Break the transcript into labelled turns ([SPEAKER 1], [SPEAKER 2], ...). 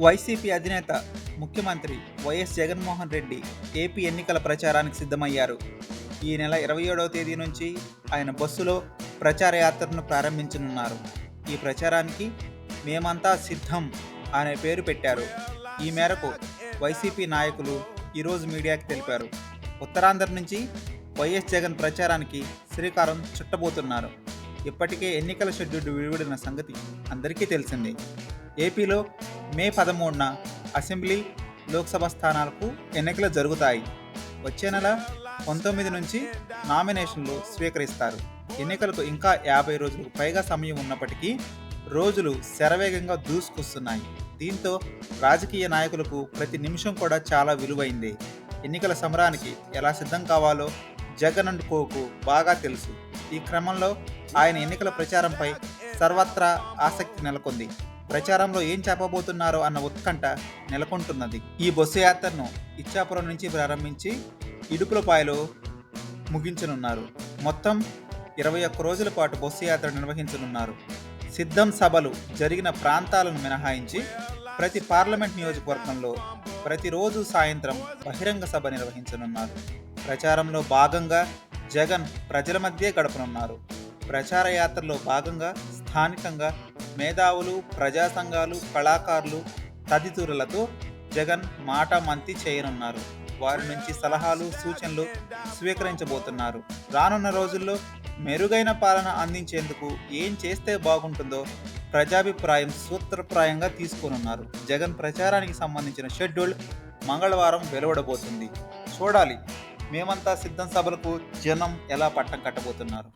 [SPEAKER 1] YCP అధినేత ముఖ్యమంత్రి YS Jaganmohan Reddy AP ఎన్నికల ప్రచారానికి సిద్ధమయ్యారు. ఈ నెల 27వ తేదీ నుంచి ఆయన బస్సులో ప్రచార యాత్రను ప్రారంభించనున్నారు. ఈ ప్రచారానికి మేమంతా సిద్ధం అనే పేరు పెట్టారు. ఈ మేరకు వైసీపీ నాయకులు ఈరోజు మీడియాకి తెలిపారు. ఉత్తరాంధ్ర నుంచి వైఎస్ జగన్ ప్రచారానికి శ్రీకారం చుట్టబోతున్నారు. ఇప్పటికే ఎన్నికల షెడ్యూల్ విడుదలైన సంగతి అందరికీ తెలిసిందే. ఏపీలో మే 13న అసెంబ్లీ, లోక్సభ స్థానాలకు ఎన్నికలు జరుగుతాయి. వచ్చే నెల 19 నుంచి నామినేషన్లు స్వీకరిస్తారు. ఎన్నికలకు ఇంకా 50 రోజులకు పైగా సమయం ఉన్నప్పటికీ రోజులు శరవేగంగా దూసుకొస్తున్నాయి. దీంతో రాజకీయ నాయకులకు ప్రతి నిమిషం కూడా చాలా విలువైంది. ఎన్నికల సమరానికి ఎలా సిద్ధం కావాలో జగన్ అండ్ కోకు బాగా తెలుసు. ఈ క్రమంలో ఆయన ఎన్నికల ప్రచారంపై సర్వత్రా ఆసక్తి నెలకొంది. ప్రచారంలో ఏం చెప్పబోతున్నారో అన్న ఉత్కంఠ నెలకొంటున్నది. ఈ బస్సు యాత్రను ఇచ్చాపురం నుంచి ప్రారంభించి ఇడుపులపాయలో ముగించనున్నారు. మొత్తం 21 రోజుల పాటు బస్సు యాత్ర నిర్వహించనున్నారు. సిద్ధం సభలు జరిగిన ప్రాంతాలను మినహాయించి ప్రతి పార్లమెంట్ నియోజకవర్గంలో ప్రతిరోజు సాయంత్రం బహిరంగ సభ నిర్వహించనున్నారు. ప్రచారంలో భాగంగా జగన్ ప్రజల మధ్య గడపనున్నారు. ప్రచార యాత్రలో భాగంగా స్థానికంగా మేధావులు, ప్రజా సంఘాలు, కళాకారులు తదితరులతో జగన్ మాటామంతి చేయనున్నారు. వారి నుంచి సలహాలు, సూచనలు స్వీకరించబోతున్నారు. రానున్న రోజుల్లో మెరుగైన పాలన అందించేందుకు ఏం చేస్తే బాగుంటుందో ప్రజాభిప్రాయం సూత్రప్రాయంగా తీసుకోనున్నారు. జగన్ ప్రచారానికి సంబంధించిన షెడ్యూల్ మంగళవారం వెలువడబోతుంది. చూడాలి మేమంతా సిద్ధం సభలకు జనం ఎలా పట్టం కట్టబోతున్నారు.